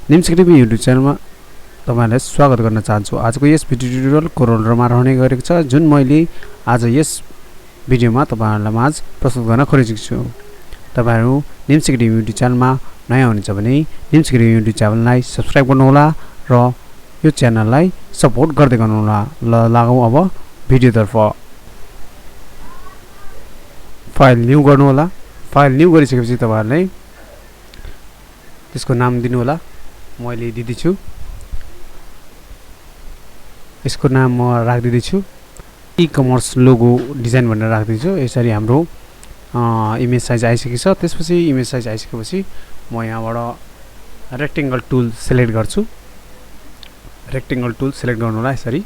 nimsacademy YouTube च्यानलमा तपाईहरुलाई स्वागत गर्न चाहन्छु। आजको यस भिडियो ट्युटोरियल कोरलमा रहने गरेको छ, जुन मैले आज यस भिडियोमा तपाईहरुलाई माझ प्रस्तुत गर्न खोजेको छु। तपाईहरु nimsacademy YouTube च्यानलमा नयाँ हुनुहुन्छ भने nimsacademy YouTube च्यानललाई सब्स्क्राइब गर्नुहोला र यो च्यानललाई सपोर्ट गर्दै गर्नुहोला। ल लागौं अब भिडियोतर्फ। फाइल न्यू गर्नुहोला। फाइल न्यू गरिसकेपछि तपाईहरुले त्यसको नाम दिनु होला। मैले दिदैछु, यसको नाम म राख्दिदैछु Ecomerce लोगो डिजाइन भनेर राख्दिछु। यसरी हाम्रो इमेज साइज आइसकेको छ। त्यसपछि इमेज साइज आइसकेपछि म यहाँबाट रेक्टेंगल टुल सिलेक्ट गर्छु। रेक्टेंगल टुल सिलेक्ट गर्नु होला। यसरी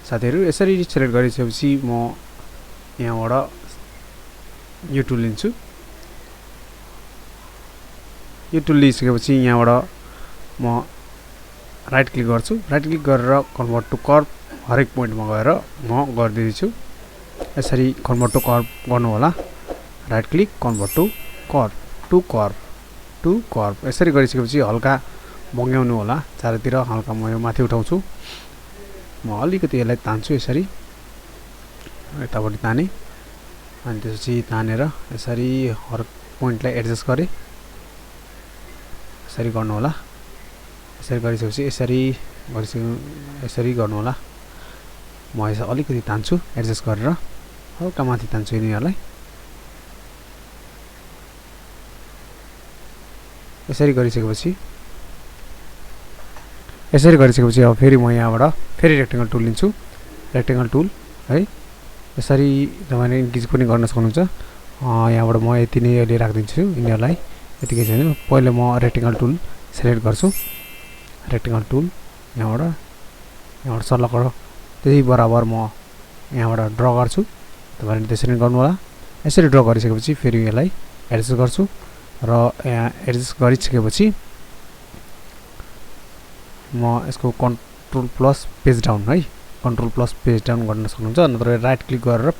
साथीहरु यसरी सिलेक्ट गरिसकेपछि म यहाँबाट यो टुल लिन्छु। यो टुल लिइसकेपछि यहाँबाट म राइट क्लिक गर्छु। राइट क्लिक गरेर कन्भर्ट टु कर्व हरेक पोइन्टमा गएर म गर्दिछु। यसरी कन्भर्ट टु कर्व गर्नु होला। Right click convert to curve to curve यसरी गरिसकेपछि हल्का बङ्ग्याउनु होला। चारैतिर हल्का म यो माथि उठाउँछु। म अलिकति यसलाई तान्छु। यसरी यतापट्टि ताने अनि त्यसपछि तानेर यसरी हरेक पोइन्टलाई एडजस्ट गरे। यसरी गर्नु होला। यसरी गरिसकेपछि यसरी गर्नु होला। म यसो अलिकति तान्छु एडजस्ट गरेर, हल्का माथि तान्छु यिनीहरुलाई। यसरी गरिसकेपछि अब फेरि म यहाँबाट फेरि रेक्टेंगल टुल लिन्छु। रेक्टेंगल टुल है यसरी तपाईले इन्क्रिज पनि गर्न सक्नुहुन्छ। यहाँबाट म यति नै अहिले राख्दिन्छु यिनीहरुलाई। यतिकै छैन, पहिले म रेक्टेंगल टुल सिलेक्ट गर्छु। रेक्टेंगल टुल यहाँबाट सल्लकर त्यही बराबर म यहाँबाट ड्रा गर्छु। तपाईले त्यसरी गर्नु होला। यसरी ड्रा गरिसकेपछि फेरि यसलाई एडजस्ट गर्छु र यहाँ एडजस्ट गरिसकेपछि म यसको कन्ट्रोल प्लस पेज डाउन है कन्ट्रोल प्लस पेज डाउन गर्न सक्नुहुन्छ। नत्र राइट क्लिक गरेर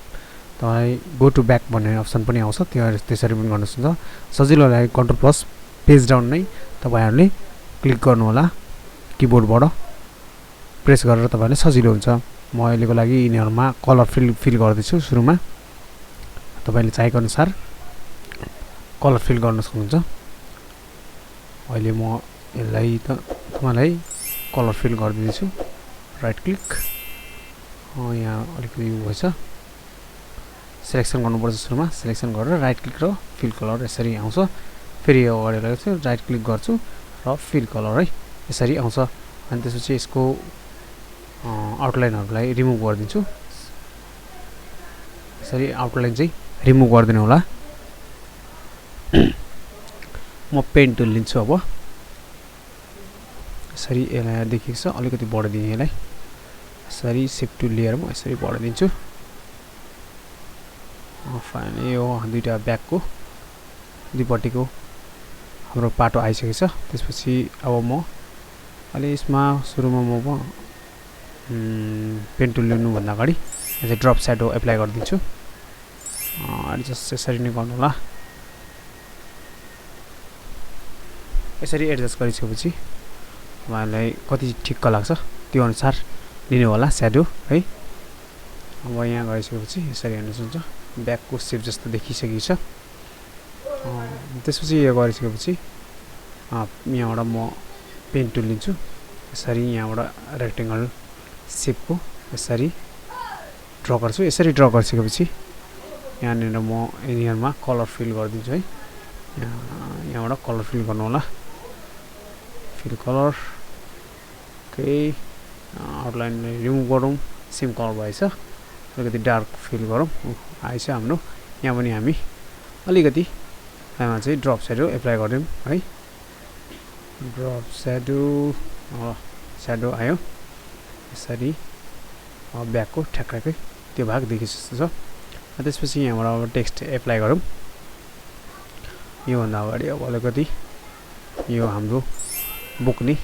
तपाई गो टु ब्याक भन्ने अप्सन पनि आउँछ, त्यसरी पनि गर्न सक्नुहुन्छ। सजिलो लागि कन्ट्रोल प्लस पेज डाउन नै तपाईहरुले क्लिक गर्नु होला। किबोर्डबाट प्रेस गरेर तपाईले सजिलो हुन्छ। म अहिलेको लागि यिनीहरुमा कलर फिल गर्दैछु। सुरुमा तपाईले चाहेको अनुसार कलर फिल गर्न सक्नुहुन्छ। अहिले म यसलाई तपाईलाई कलर फिल गर्दिन्छु। राइट क्लिक यहाँ अलिकति यो भएछ, सिलेक्सन गर्नुपर्छ। सुरुमा सिलेक्सन गरेर राइट क्लिक र फिल कलर यसरी आउँछ। फेरि यो अगाडि लाग्छु, राइट क्लिक गर्छु र फिल कलर है यसरी आउँछ। अनि त्यसपछि यसको आउटलाइनहरुलाई रिमुभ गर्दिन्छु। यसरी आउटलाइन चाहिँ रिमुभ गर्दिनु होला। म पेन टुल लिन्छु। अब यसरी यसलाई देखिएको छ, अलिकति बढाइदिन्छु यसलाई। यसरी सेप टुल लिएर म यसरी बढाइदिन्छु। फाइनली यो दुईटा ब्याकको दुईपट्टिको हाम्रो पाटो आइसकेको छ। त्यसपछि अब म अलि यसमा सुरुमा म पेन टुल लिनु भन्दा अगाडि यसरी ड्रप स्याडो एप्लाई गर्दिन्छु। एडजस्ट यसरी नै गर्नु होला। यसरी एडजस्ट गरिसकेपछि तपाईलाई कति ठिक्क लाग्छ त्यो अनुसार लिनु होला स्याडो है। अब यहाँ गइसकेपछि यसरी हेर्न सक्नुहुन्छ ब्याकको शेप जस्तो देखिसकेको छ। त्यसपछि यो गरिसकेपछि यहाँबाट म पेन टुल लिन्छु। यसरी यहाँबाट रेक्टेंगल शेपको यसरी ड्रा गर्छु। यसरी ड्रा गरिसकेपछि यहाँनिर म यिनीहरुमा कलर फिल गरिदिन्छु है। यहाँबाट कलर फिल गर्नु होला। Fill colour okay. Outline remove गरौँ। सेम कलर भएछ, अलिकति डार्क फिल गरौँ। आएछ हाम्रो। यहाँ पनि हामी अलिकति यहाँ चाहिँ ड्रप स्याडो एप्लाई गर्दियौँ है। ड्रप स्याडो आयो। यसरी ब्याकको ठ्याक्कै त्यो भाग देखिन्छ। त्यसपछि यहाँबाट अब टेक्स्ट एप्लाई गरौँ। यो भन्दा अगाडि अब अलिकति यो हाम्रो बोक्ने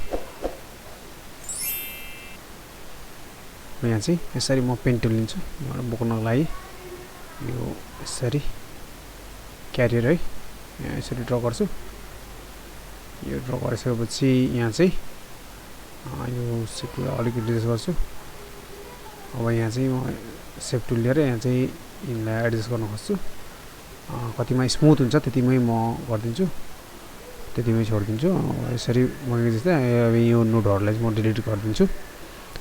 यहाँ चाहिँ यसरी म पेन टुल लिन्छु। यहाँबाट बोक्नको लागि यो यसरी क्यारियर है यहाँ यसरी ड्रा गर्छु। यो ड्र गरिसकेपछि यहाँ चाहिँ यो सेप टुल अलिकति एडजस्ट गर्छु अब यहाँ चाहिँ म सेप टुल लिएर यहाँ चाहिँ यिनलाई एडजस्ट गर्न खोज्छु कतिमा स्मुथ हुन्छ त्यतिमै म गर्दिन्छु त्यतिमै छोडिदिन्छु यसरी मैले जस्तै अब यो नोडहरुलाई म डिलिट गरिदिन्छु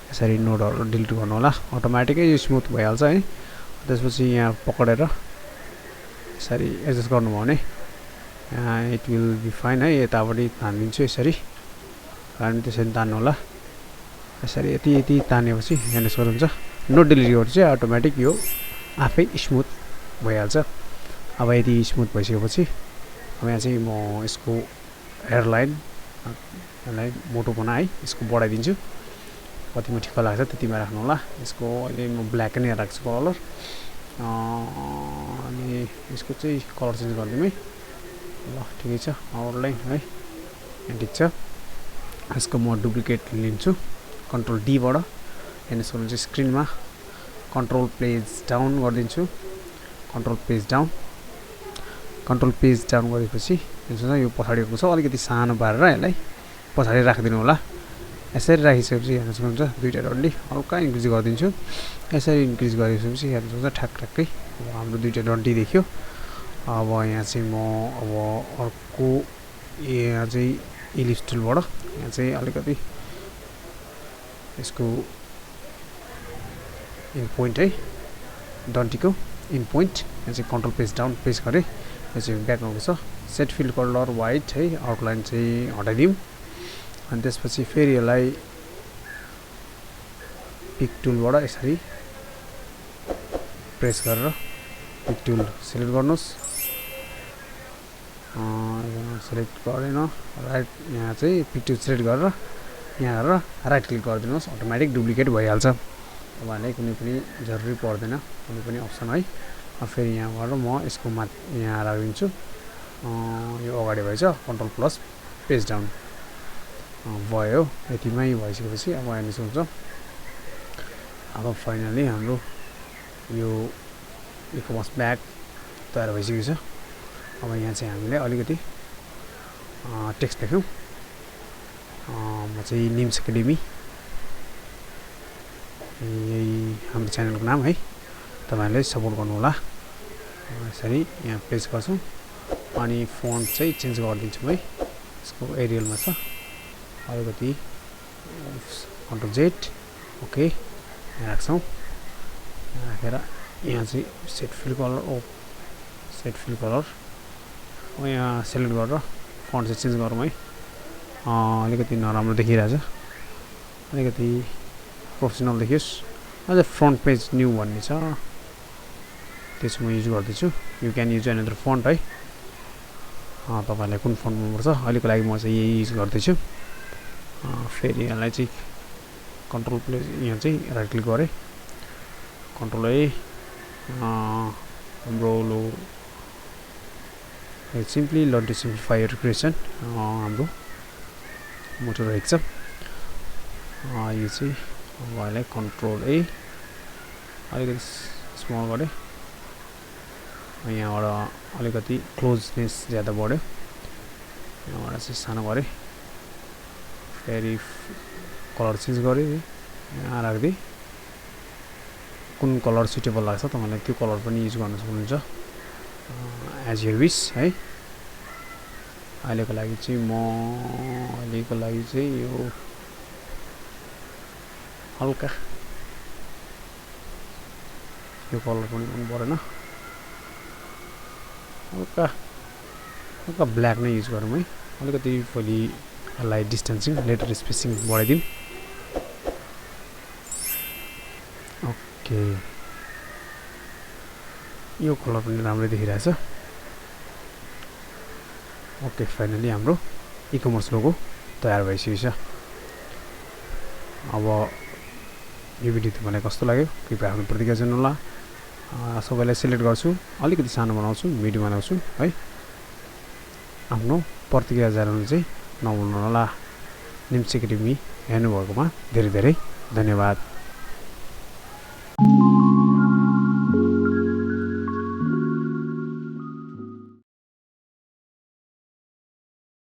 यसरी नोडहरु डिलिट गर्नु होला अटोमेटिकै यो स्मुथ भइहाल्छ है त्यसपछि यहाँ पक्रेर यसरी एडजस्ट गर्नुभयो भने इट विल बी फाइन है यतापट्टि तान्दिन्छु यसरी अनि त्यसरी तान्नु होला यसरी यति तानेपछि यहाँ यसो हुन्छ नोट डिलिट गर्छु चाहिँ अटोमेटिक यो आफै स्मुथ भइहाल्छ अब यति स्मुथ भइसकेपछि अब यहाँ चाहिँ म यसको हेयरलाइनलाई मोटो बना है यसको बढाइदिन्छु कतिमा ठिक लाग्छ त्यतिमा राख्नु होला यसको अहिले म ब्ल्याक नै राख्छु कलर अनि यसको चाहिँ कलर चेन्ज गरिदिउँ है ल ठिकै छ आउटलाइन है ठिक छ यसको म डुप्लिकेट लिन्छु कन्ट्रोल डी बाट यहाँ यसको चाहिँ स्क्रिनमा कन्ट्रोल पेज डाउन गरिदिन्छु कन्ट्रोल पेज डाउन गरेपछि यो पछाडिको छ अलिकति सानो पारेर यसलाई पछाडि राखिदिनु होला यसरी राखिसकेपछि हेर्न सक्नुहुन्छ दुईटा डन्डी हल्का इन्क्रिज गरिदिन्छु यसरी इन्क्रिज गरिसकेपछि हेर्न सक्नुहुन्छ ठ्याक्कै अब हाम्रो दुईटा डन्डी देखियो अब यहाँ चाहिँ म अब अर्को यहाँ चाहिँ इलिप्स टुलबाट यहाँ चाहिँ अलिकति यसको इन पोइन्ट है डन्टीको इन पोइन्ट यहाँ चाहिँ कन्ट्रोल पेज डाउन पेज गरे यो चाहिँ ब्याकग्राउन्ड छ सेट फिल कलर वाइट है आउटलाइन चाहिँ हटाइदिउँ अनि त्यसपछि फेरि यसलाई पिक टुलबाट यसरी प्रेस गरेर पिक टुल सिलेक्ट गर्नुहोस् सिलेक्ट गरेन राइट यहाँ चाहिँ पिक टुल सिलेक्ट गरेर यहाँ गरेर राइट क्लिक गरिदिनुहोस् अटोमेटिक डुप्लिकेट भइहाल्छ तपाईँलाई कुनै पनि जरुरी पर्दैन कुनै पनि अप्सन है फेरि यहाँ गरेर म यसको यहाँ राखिदिन्छु यो अगाडि भएछ कन्ट्रोल प्लस पेज डाउन भयो यतिमै भइसकेपछि अब हेर्नुहोस् हुन्छ अब फाइनली हाम्रो यो इकोमर्स ब्याग तयार भइसकेको छ अब यहाँ चाहिँ हामीले अलिकति टेक्स्ट लेख्यौँ म चाहिँ निम्स एकाडेमी यही हाम्रो च्यानलको नाम है तपाईहरुले सपोर्ट गर्नु होला यसरी यहाँ पेस्ट गर्छौं अनि फन्ट चाहिँ चेन्ज गरिदिन्छौँ है यसको एरियलमा छ अलिकति कन्ट्रोल जेड ओके यहाँ राख्छौं राखेर यहाँ चाहिँ सेट फिल कलर यहाँ सेलेक्ट गरेर फन्ट चाहिँ चेन्ज गरौँ है अलिकति नराम्रो देखिरहेछ अलिकति प्रोफेसनल देखियोस् अझ फ्रन्ट पेज न्यू भन्ने छ त्यो चाहिँ म युज गर्दैछु you can use another font है तपाईहरुलाई कुन फन्ट मनपर्छ अहिलेको लागि म चाहिँ यही युज गर्दैछु फेरि यसलाई चाहिँ कन्ट्रोल प्लस यहाँ चाहिँ राइट क्लिक गरे कन्ट्रोल ए हाम्रो लो simply learn to simplify your creation हाम्रो मोटो रहेको छ यो चाहिँ यसलाई कन्ट्रोल ए अलिकति स्मल गरे यहाँबाट अलिकति क्लोजनेस ज्यादा बढ्यो यहाँबाट चाहिँ सानो गरे फेरि कलर चेन्ज गरे यहाँ राख्दै कुन कलर सुटेबल लाग्छ तपाईलाई त्यो कलर पनि युज गर्न सक्नुहुन्छ एज योर विश है अहिलेको लागि चाहिँ यो हल्का यो कलर पनि मन परेन हल्का ब्ल्याक नै युज गरौँ है अलिकति फेरि यसलाई डिस्टेन्सिङ लेटर स्पेसिङ बढाइदिउँ ओके यो कलर पनि राम्रै देखिरहेछ ओके फाइनली हाम्रो इकमर्स लोगो तयार भइसकेको छ अब यो भिडियो तपाईलाई कस्तो लाग्यो कृपया आफ्नो प्रतिक्रिया जनाउनु होला सबैलाई सिलेक्ट गर्छु अलिकति सानो बनाउँछु भिडियो बनाउँछु है आफ्नो प्रतिक्रिया जनाउनु चाहिँ नभुल्नु होला निम्स एकाडेमी हेर्नु भएकोमा धेरै धेरै धन्यवाद।